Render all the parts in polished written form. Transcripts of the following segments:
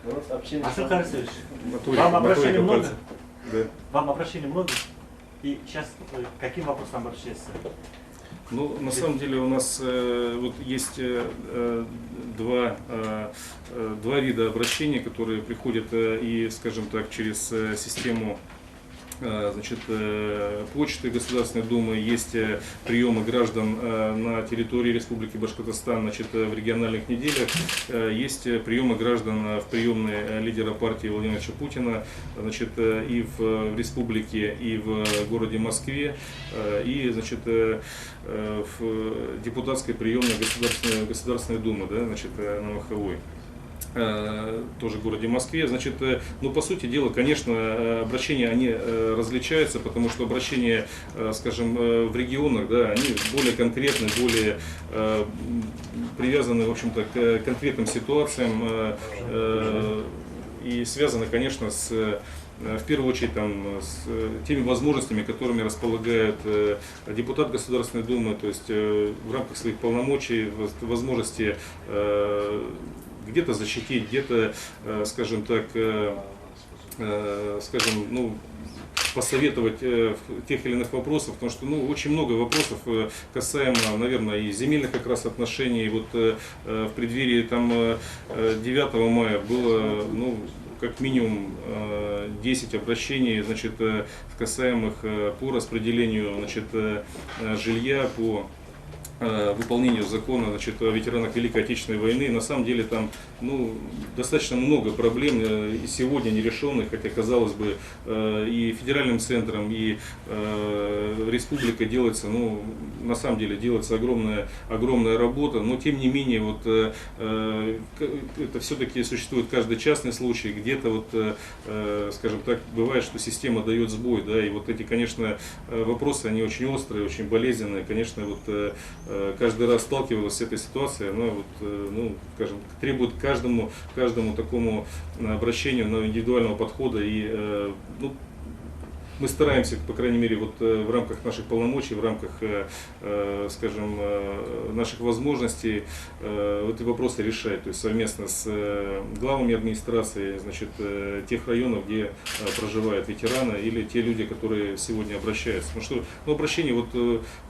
Асыл Харисович, Моторика, вам обращений моторика много? пальца. Да. Вам обращений много? И сейчас к каким вопросам обращаться? Ну, на самом деле у нас вот есть два вида обращений, которые приходят и, скажем так, через систему значит, почты Государственной Думы. Есть приемы граждан на территории Республики Башкортостан, значит, в региональных неделях. Есть приемы граждан в приемной лидера партии Владимира Путина, значит, и в республике, и в городе Москве, и, значит, в депутатской приемной Государственной Думы, да, значит, на Маховой, тоже в городе Москве. Значит, ну, по сути дела, конечно, обращения, они различаются, потому что обращения, скажем, в регионах, да, они более конкретны, более привязаны, в общем-то, к конкретным ситуациям и связаны, конечно, в первую очередь с теми возможностями, которыми располагает депутат Государственной Думы, то есть в рамках своих полномочий, возможности где-то защитить, где-то, скажем так, посоветовать в тех или иных вопросах, потому что, ну, очень много вопросов касаемо, наверное, и земельных как раз отношений. Вот в преддверии 9 мая было, ну, как минимум 10 обращений, значит, касаемых по распределению, значит, жилья, по выполнению закона, значит, о ветеранах Великой Отечественной войны. На самом деле там, ну, достаточно много проблем и сегодня нерешенных, хотя, казалось бы, и федеральным центром, и республикой делается, ну, на самом деле делается огромная работа, но тем не менее вот это все-таки существует каждый частный случай, где-то вот, скажем так, бывает, что система дает сбой, да, и вот эти, конечно, вопросы, они очень острые, очень болезненные, конечно, вот каждый раз сталкивалась с этой ситуацией, она вот, ну, скажем, требует каждому такому обращению на индивидуального подхода, и ну, мы стараемся, по крайней мере, вот в рамках наших полномочий, в рамках, скажем, наших возможностей эти вопросы решать, то есть совместно с главами администрации, значит, тех районов, где проживают ветераны или те люди, которые сегодня обращаются. Потому что, ну, обращение вот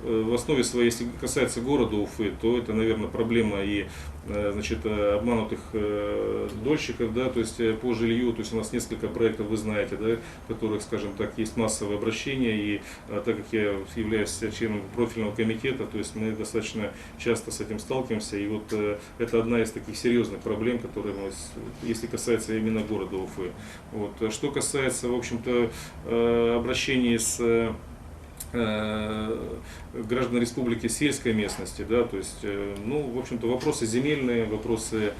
в основе своей, если касается города Уфы, то это, наверное, проблема и, значит, обманутых дольщиков, да, то есть по жилью, то есть у нас несколько проектов, вы знаете, да, которых, скажем так, есть массовое обращение, и так как я являюсь членом профильного комитета, то есть мы достаточно часто с этим сталкиваемся, и вот это одна из таких серьезных проблем, которые мы, если касается именно города Уфы. Вот. Что касается, в общем-то, обращений с граждан республики сельской местности, да, то есть, ну, в общем-то, вопросы земельные, вопросы,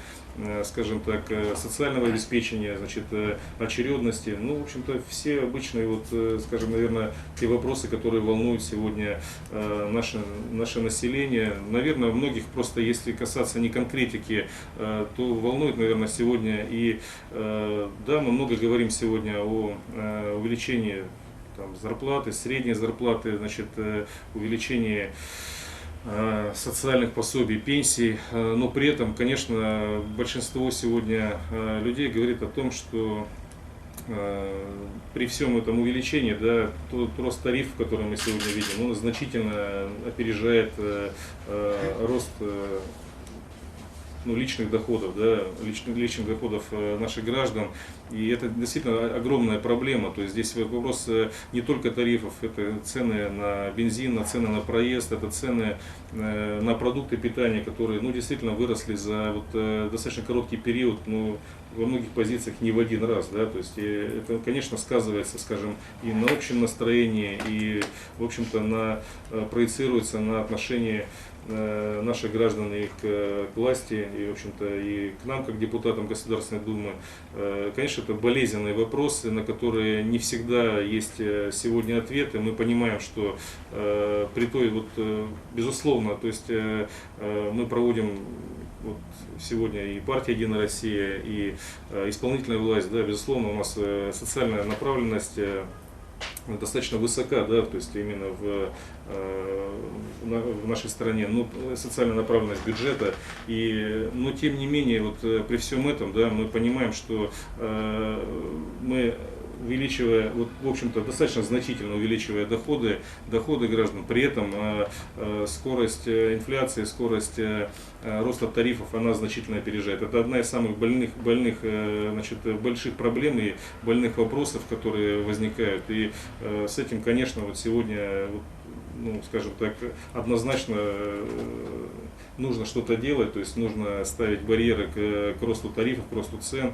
скажем так, социального обеспечения, значит, очередности, ну, в общем-то, все обычные, вот, скажем, наверное, те вопросы, которые волнуют сегодня наше население. Наверное, многих просто, если касаться не конкретики, то волнует, наверное, сегодня и, да, мы много говорим сегодня о увеличении там зарплаты, средней зарплаты, значит, увеличение социальных пособий, пенсий, но при этом, конечно, большинство сегодня людей говорит о том, что при всем этом увеличении, да, тот рост тарифов, который мы сегодня видим, он значительно опережает рост, ну, личных доходов, да, личных доходов наших граждан. И это действительно огромная проблема. То есть здесь вопрос не только тарифов, это цены на бензин, цены на проезд, это цены на продукты питания, которые, ну, действительно выросли за вот достаточно короткий период, но во многих позициях не в один раз, да, то есть это, конечно, сказывается, скажем, и на общем настроении, и, в общем-то, проецируется на отношение наших граждан и к власти, и, в общем-то, и к нам, как депутатам Государственной Думы. Конечно, это болезненные вопросы, на которые не всегда есть сегодня ответы. Мы понимаем, что при той, вот, безусловно, то есть мы проводим вот сегодня и партия «Единая Россия», и исполнительная власть, да, безусловно, у нас социальная направленность достаточно высока, да, то есть именно в нашей стране, ну, социальная направленность бюджета, но тем не менее, вот при всем этом, да, мы понимаем, что мы, увеличивая, вот, в общем-то, достаточно значительно увеличивая доходы граждан, при этом скорость инфляции, скорость роста тарифов, она значительно опережает. Это одна из самых больших проблем и больных вопросов, которые возникают. И с этим, конечно, вот сегодня, ну, скажем так, однозначно нужно что-то делать, то есть нужно ставить барьеры к росту тарифов, к росту цен,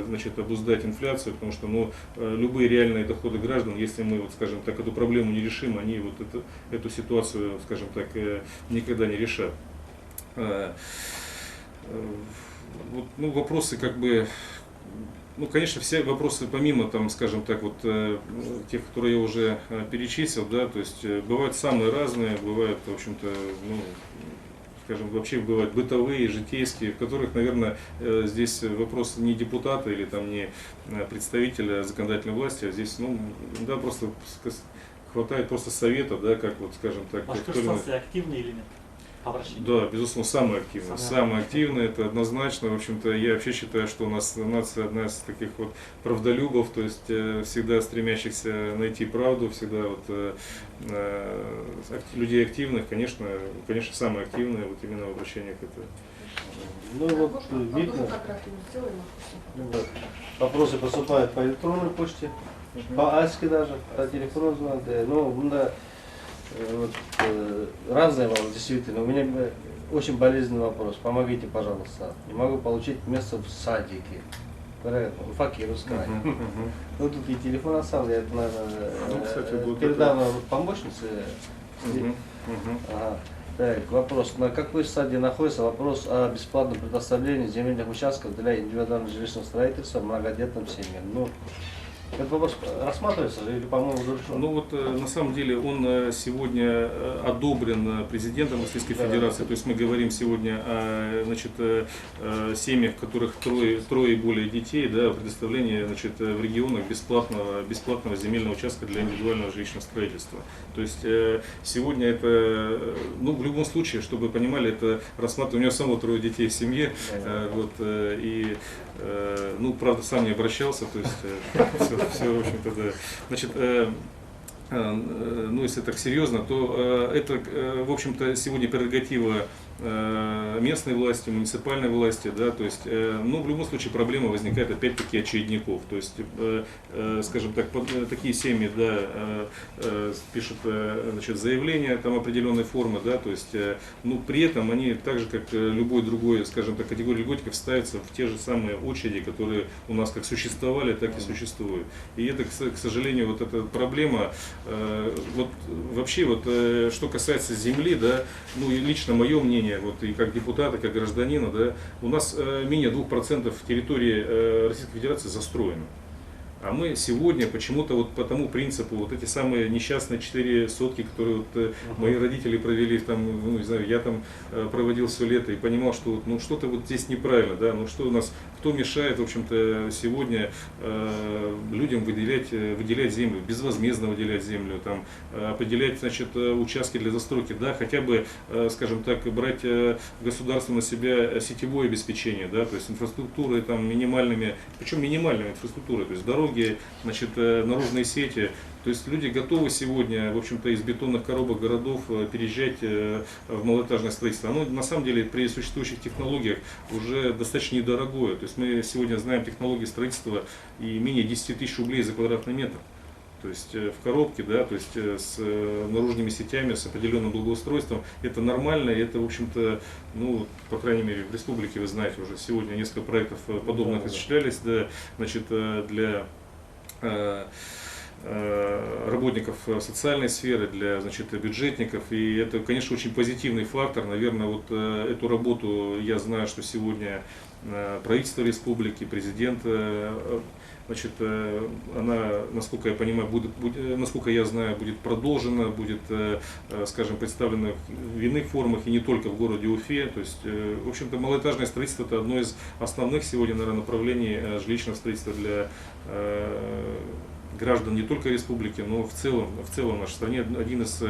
значит, обуздать инфляцию, потому что, ну, любые реальные доходы граждан, если мы, вот, скажем так, эту проблему не решим, они вот эту ситуацию, скажем так, никогда не решат. Вот, ну, вопросы как бы, ну, конечно, все вопросы, помимо, там, скажем так, вот тех, которые я уже перечислил, да, то есть бывают самые разные, бывают, в общем-то, ну, скажем, вообще бывают бытовые, житейские, в которых, наверное, здесь вопрос не депутата или там не представителя законодательной власти, а здесь, ну, да, просто хватает просто совета, да, как вот, скажем так. Ваши консультации активны или нет? Да, безусловно, самые активные. Самые активные, это однозначно. В общем-то, я вообще считаю, что у нас нация одна из таких вот правдолюбов, то есть всегда стремящихся найти правду, всегда вот людей активных, конечно, самые активные вот именно в обращении к этому. Ну вот видно, вопросы поступают по электронной почте, по АСКе даже, по телефону звонят. Ну, вот, разные вопросы, действительно. У меня очень болезненный вопрос. Помогите, пожалуйста. Не могу получить место в садике. Факир, край. Ну тут и телефон оставил, я это, наверное, передам помощнице. Ага. Так, вопрос. На какой стадии находится вопрос о бесплатном предоставлении земельных участков для индивидуального жилищного строительства многодетным семьям? Ну, этот вопрос рассматривается или, по-моему, уже решен? Ну вот на самом деле он сегодня одобрен президентом Российской Федерации. То есть мы говорим сегодня о, значит, семьях, в которых трое и более детей, да, предоставлении, значит, в регионах бесплатного земельного участка для индивидуального жилищного строительства. То есть сегодня это, ну, в любом случае, чтобы вы понимали, это рассматривается, у меня самого трое детей в семье, вот, и, ну, правда, сам не обращался, то есть все, в общем-то, да. Значит, ну, если так серьезно, то это, в общем-то, сегодня прерогатива местной власти, муниципальной власти, да, то есть, ну, в любом случае проблема возникает опять-таки очередников, то есть, скажем так, такие семьи, да, пишут, значит, заявления там определенной формы, да, то есть, ну, при этом они так же, как любой другой, скажем так, категория льготников, ставятся в те же самые очереди, которые у нас как существовали, так и существуют. И это, к сожалению, вот эта проблема, вот вообще, вот, что касается земли, да, ну, и лично мое мнение, вот и как депутата, как гражданина, да, у нас менее 2% территории Российской Федерации застроено. А мы сегодня почему-то вот по тому принципу, вот эти самые несчастные 4 сотки, которые вот мои родители провели, там, ну, не знаю, я там проводил все лето и понимал, что вот, ну, что-то вот здесь неправильно, да, ну что у нас, кто мешает, в общем-то, сегодня людям выделять землю, безвозмездно выделять землю, там, определять, значит, участки для застройки, да, хотя бы, скажем так, брать государство на себя сетевое обеспечение, да, то есть инфраструктуры там минимальными, причем минимальными инфраструктурой, то есть дороги, значит, наружные сети. То есть люди готовы сегодня, в общем-то, из бетонных коробок городов переезжать в малоэтажное строительство. Оно на самом деле при существующих технологиях уже достаточно недорогое. То есть мы сегодня знаем технологии строительства и менее 10 тысяч рублей за квадратный метр. То есть в коробке, да, то есть с наружными сетями, с определенным благоустройством, это нормально, и это, в общем-то, ну, по крайней мере, в республике, вы знаете, уже сегодня несколько проектов подобных осуществлялись, да, значит, для работников социальной сферы, для, значит, бюджетников, и это, конечно, очень позитивный фактор. Наверное, вот эту работу я знаю, что сегодня правительство республики, президент, значит, она, насколько я понимаю, насколько я знаю, будет продолжена, будет, скажем, представлена в иных формах и не только в городе Уфе. То есть, в общем-то, малоэтажное строительство — это одно из основных сегодня, наверное, направлений жилищного строительства для граждан не только республики, но в целом нашей стране один из